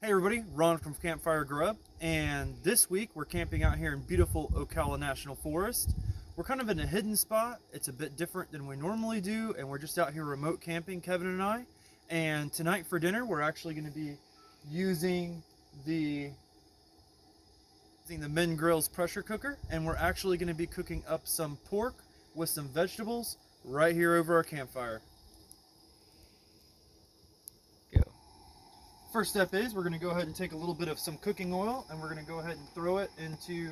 Hey everybody, Ron from CampFire Grub, and this week we're camping out here in beautiful Ocala National Forest. We're kind of in a hidden spot. It's a bit different than we normally do, and we're just out here remote camping, Kevin and I. And tonight for dinner, we're actually going to be using the MenGrills pressure cooker, and we're actually going to be cooking up some pork with some vegetables right here over our campfire. First step is we're going to go ahead and take a little bit of some cooking oil and we're going to go ahead and throw it into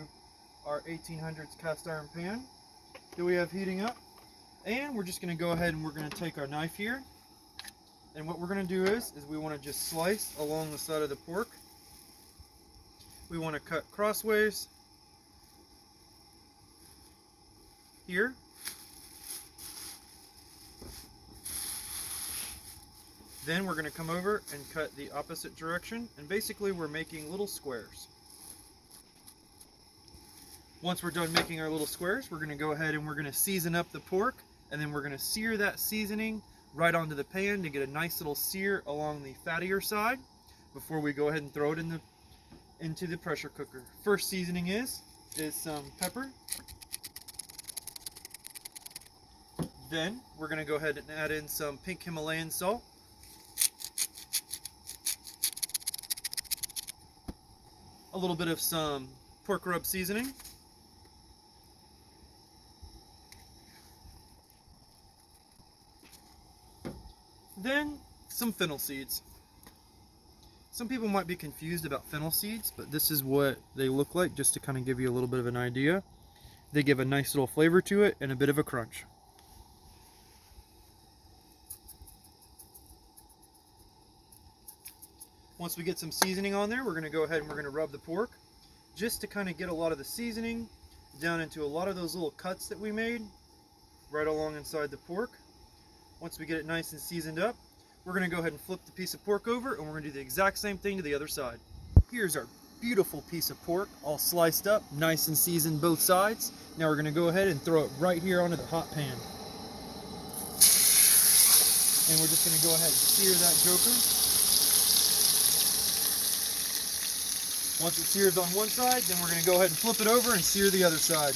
our 1800s cast iron pan that we have heating up. And we're just going to go ahead and we're going to take our knife here. And what we're going to do is we want to just slice along the side of the pork. We want to cut crossways here. Then we're going to come over and cut the opposite direction, and basically we're making little squares. Once we're done making our little squares, we're going to go ahead and we're going to season up the pork, and then we're going to sear that seasoning right onto the pan to get a nice little sear along the fattier side before we go ahead and throw it into the pressure cooker. First seasoning is some pepper. Then we're going to go ahead and add in some pink Himalayan salt. A little bit of some pork rub seasoning. Then some fennel seeds. Some people might be confused about fennel seeds, but this is what they look like, just to kind of give you a little bit of an idea. They give a nice little flavor to it and a bit of a crunch. Once we get some seasoning on there, we're going to go ahead and we're going to rub the pork just to kind of get a lot of the seasoning down into a lot of those little cuts that we made right along inside the pork. Once we get it nice and seasoned up, we're going to go ahead and flip the piece of pork over, and we're going to do the exact same thing to the other side. Here's our beautiful piece of pork, all sliced up, nice and seasoned both sides. Now we're going to go ahead and throw it right here onto the hot pan. And we're just going to go ahead and sear that joker. Once it sears on one side, then we're going to go ahead and flip it over and sear the other side.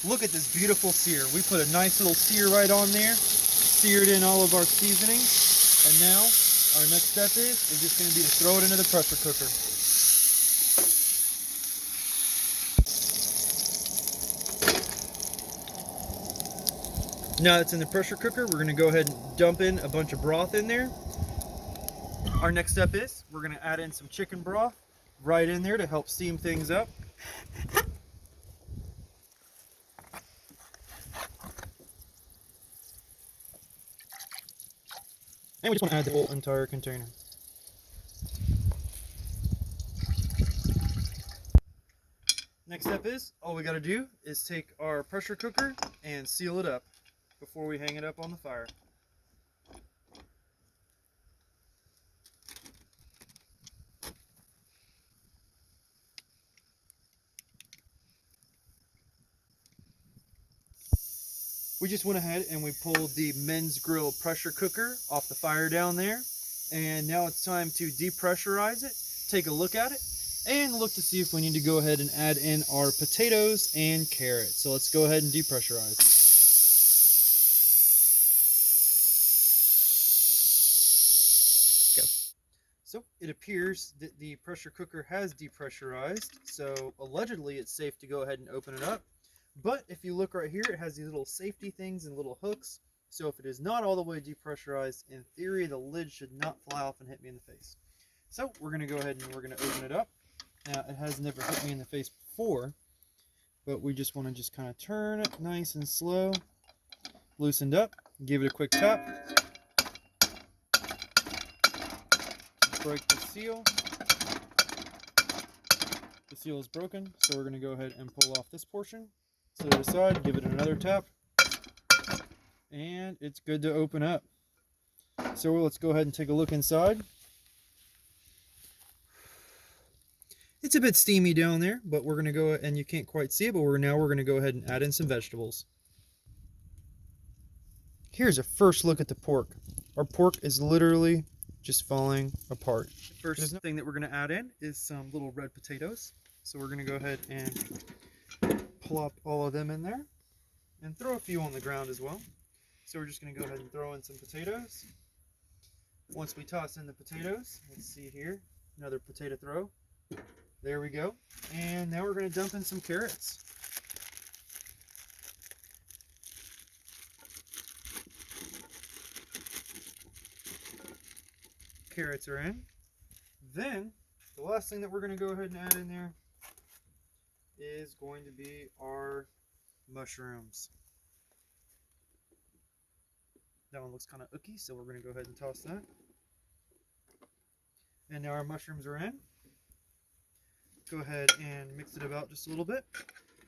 Look at this beautiful sear. We put a nice little sear right on there, seared in all of our seasoning, and now our next step is just going to be to throw it into the pressure cooker. Now it's in the pressure cooker, we're going to go ahead and dump in a bunch of broth in there. Our next step is we're going to add in some chicken broth right in there to help steam things up. And we just want to add the whole entire container. Next step is, all we got to do is take our pressure cooker and seal it up before we hang it up on the fire. We just went ahead and we pulled the MenGrills pressure cooker off the fire down there, and now it's time to depressurize it, take a look at it, and look to see if we need to go ahead and add in our potatoes and carrots. So let's go ahead and depressurize. Go. So it appears that the pressure cooker has depressurized, so allegedly it's safe to go ahead and open it up. But if you look right here, it has these little safety things and little hooks. So if it is not all the way depressurized, in theory, the lid should not fly off and hit me in the face. So we're going to go ahead and we're going to open it up. Now, it has never hit me in the face before, but we just want to just kind of turn it nice and slow, loosened up, give it a quick tap, break the seal. The seal is broken, so we're going to go ahead and pull off this portion. Set it aside, give it another tap, and it's good to open up. So let's go ahead and take a look inside. It's a bit steamy down there, but we're going to go, and you can't quite see it, but we're going to go ahead and add in some vegetables. Here's a first look at the pork. Our pork is literally just falling apart. The first thing that we're going to add in is some little red potatoes. So we're going to go ahead and plop all of them in there and throw a few on the ground as well. So we're just going to go ahead and throw in some potatoes. Once we toss in the potatoes, let's see here, another potato throw. There we go. And now we're going to dump in some carrots. Carrots are in. Then the last thing that we're going to go ahead and add in there is going to be our mushrooms. That one looks kind of ooky, so we're going to go ahead and toss that. And now our mushrooms are in. Go ahead and mix it about just a little bit.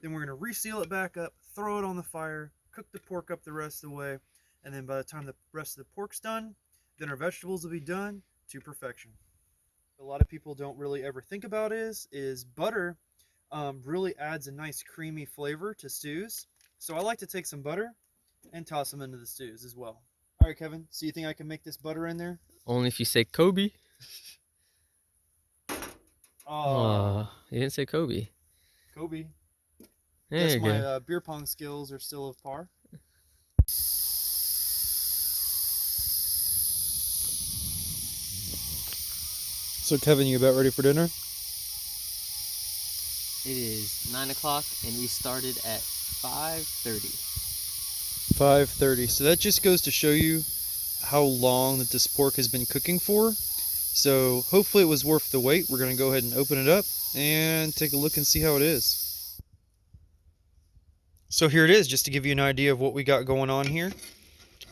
Then we're going to reseal it back up, throw it on the fire, cook the pork up the rest of the way, and then by the time the rest of the pork's done, then our vegetables will be done to perfection. A lot of people don't really ever think about is butter really adds a nice creamy flavor to stews. So I like to take some butter and toss them into the stews as well. All right, Kevin, so you think I can make this butter in there? Only if you say Kobe. Oh, You didn't say Kobe. Kobe. There Guess you my go. beer pong skills are still of par. So Kevin, you about ready for dinner? It is 9 o'clock and we started at 5:30. 5:30. So that just goes to show you how long that this pork has been cooking for. So hopefully it was worth the wait. We're going to go ahead and open it up and take a look and see how it is. So here it is, just to give you an idea of what we got going on here.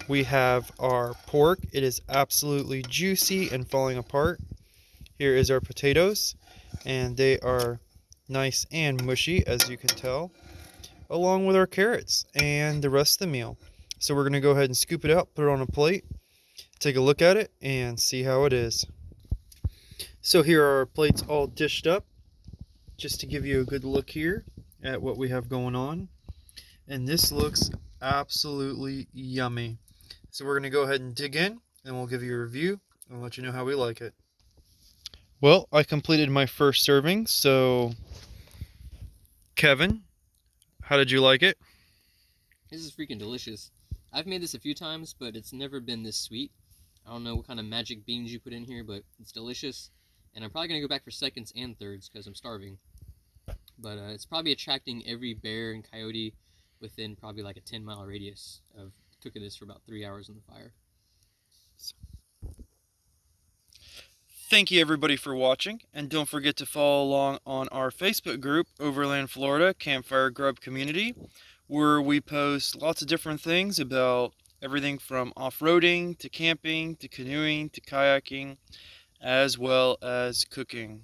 We have our pork. It is absolutely juicy and falling apart. Here is our potatoes, and they are nice and mushy, as you can tell, along with our carrots and the rest of the meal. So we're going to go ahead and scoop it out, put it on a plate, take a look at it, and see how it is. So here are our plates all dished up, just to give you a good look here at what we have going on. And this looks absolutely yummy. So we're going to go ahead and dig in, and we'll give you a review and let you know how we like it. Well, I completed my first serving, so Kevin, how did you like it? This is freaking delicious. I've made this a few times, but it's never been this sweet. I don't know what kind of magic beans you put in here, but it's delicious. And I'm probably going to go back for seconds and thirds because I'm starving. But it's probably attracting every bear and coyote within probably like a 10-mile radius of cooking this for about 3 hours on the fire. Thank you everybody for watching, and don't forget to follow along on our Facebook group, Overland Florida Campfire Grub Community, where we post lots of different things about everything from off-roading to camping to canoeing to kayaking, as well as cooking.